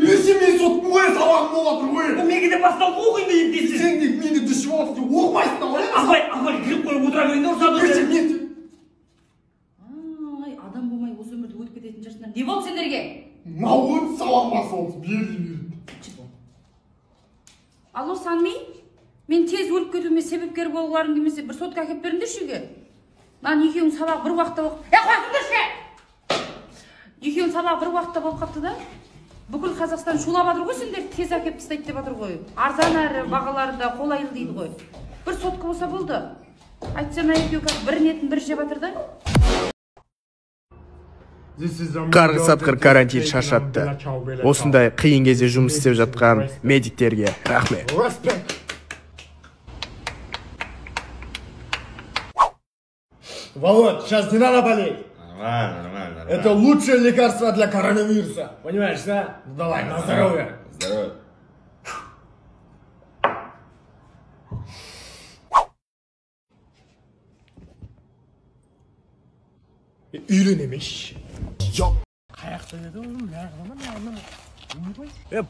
Берсе мен соттың ғой, сабағым болады ғой. Менге де басталды оқиын деп дейсіз. Сен де мені дүшіп алып оқымайсың да ғой. Абай кіріп қойып отыра берейін де ұрсады. Берсе мен... Ай, адам болмай осы өмірді өтіп кететін жарсыңдар. Не болды сендерге? Мауын сабағыма соғыз, берді. Алло, Санми? Мен тез өліп кетуіме себепкер болғыларың демесе, бір сотқа әкеп беріңдерші үйге. Нан екеуің сабақ бір уақытта оқып... қойыңдаршы! Екеуің сабақ бір уақытта болып қапты да? Бүкіл Қазақстан шулап жатыр ғой, сендер тез әкеп тастайды деп жатыр ғой. Арзан әрі бағалары да қолайлы дейді ғой. Бір сотқа болса болды. Айтсам екеуі бір нетін бір жеп жатыр да? Қарғыс атқыр карантин шаршатты. Осындай қиын кезде жұмыс істеп жатқан медиктерге рахмет. Володь, сейчас не надо болеть. Нормально. Это лучшее лекарство для коронавируса. Понимаешь, да? Ну давай, на здоровье. Здоровье. Үйленемеш.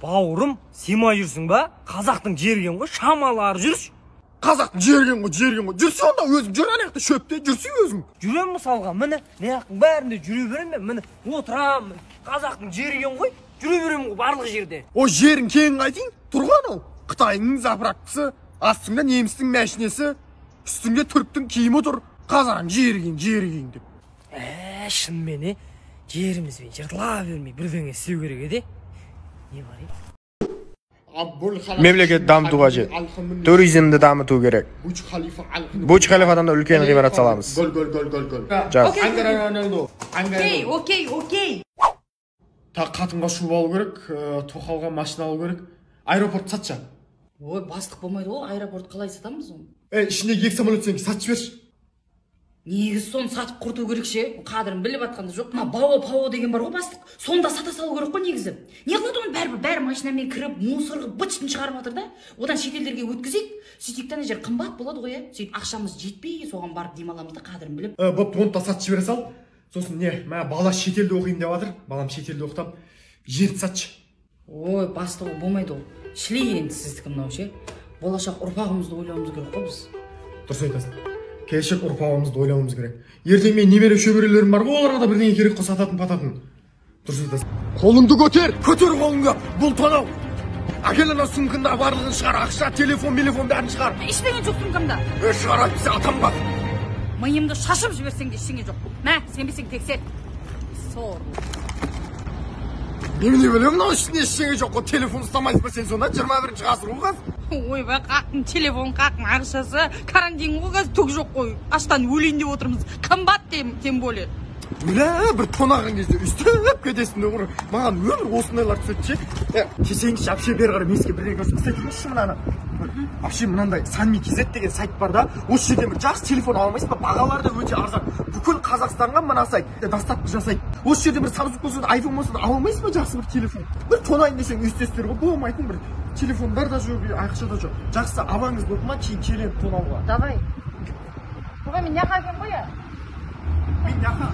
Бауырым, симай жүрсің ба? Қазақтың жерген ғой, шамалары жүрші. Қазақтың жерген ғой. Жүрсі онда өзің жүр анаяқта шөпте, жүрсі өзің. Жүрем мысалға, міне, неяқтың бәрінде жүре берем мен, міне, отырам. Қазақтың жерген ғой, жүре берем ғой барлық жерде. О жерің кейін қайтейін? Тұрған ол. Қытайның запырақтысы, астыңда немістің мәшінесі, үстіңде түріктің киімі тұр. Қазағың жерген деп. Шынымен, жерімізбен жыртыла бермей бірдеңе істеу керек еді. Не бар еді? Мемлекет дамыту қажет. Туризмді дамыту керек. Бурдж халифадан да үлкен ғимарат саламыз. Гол. Жаз. Окей. Та қатынға шу алу керек, тоқалға машина алу керек. Аэропорт сатшы. Ой, бастық болмайды ғой, аэропорт қалай сатамыз оны? Ішінде 2 самолет сен сатшы берші. Негіз соны сатып құрту керек ше, қадірін біліп атқанда жоқ. Пау деген бар ғой бастық, сонда сата салу керек қой негізі. Не қылады оны бәрі машинамен кіріп, мусорғы бычтын шығарып жатыр да. Одан шетелдерге өткізейік, сөйтіп жер қымбат болады ғой, сөйтіп ақшамыз жетпей, соған барып демаламыз да қадірін біліп. Бопты, оны да сатшы бере сал. Сосын бала шетелде оқиын деп жатыр. Балам шетелде оқытам. Жерді сатшы. Ой, бастығы болмайды ол. Шлей енді сіздікі мынау ше. Болашақ ұрпағымызды ойлауымыз керек қой біз. Дұрыс айтасың. Келешек ұрпағымызды ойлауымыз керек. Ертең мен немере шөберелерім бар ғой, оларға да бірдеңе керек қой, сататын пататын. Дұрыс айтасың. Қолыңды көтер қолыңды. Бұл тонау. Әкел ана сумкында барлығын шығар, ақша, телефон бәрін шығар. Ештеңе жоқ сумкамда. Шығар айтса атамға. Миымды шашып жіберсең де ештеңе жоқ. Мә, сенбесең тексер. Сорлы. Мен не білемін, мынау ішінде ештеңе жоқ қой, телефон ұстамайсыз ба сен сонда 21-ші ғасыр ғой қазір. Ойбай, қақтың телефон, қақтың ақшасы, карантин ғой қазір, түк жоқ қой. Аштан өлейін деп отырмыз. Қымбат тем более. Бір тонаған кезде үстіп кетесің де ғой. Маған өмір осындайлар түседі ше. Кесеңізші, вообще бері қарай меске бірдеңе көрсетіңізші мынаны. Вообще мынандай Санми KZ деген сайт бар да. Осы жерден бір жақсы телефон алмайсыз ба? Бағалары да өте арзан. Бүкіл Қазақстанға мына сайт доставка жасайды. Осы жерден бір Samsung болсын, iPhone болсын алмайсыз ба жақсы бір телефон? Бір тонайын десең өстесіздер ғой, болмайтын бір телефондар да жоқ, ақша да жоқ. Жақсы абаңыз болды ма, кейін келем тон алуға. Давай. Мен яқа екен ғой я? Мен яқа.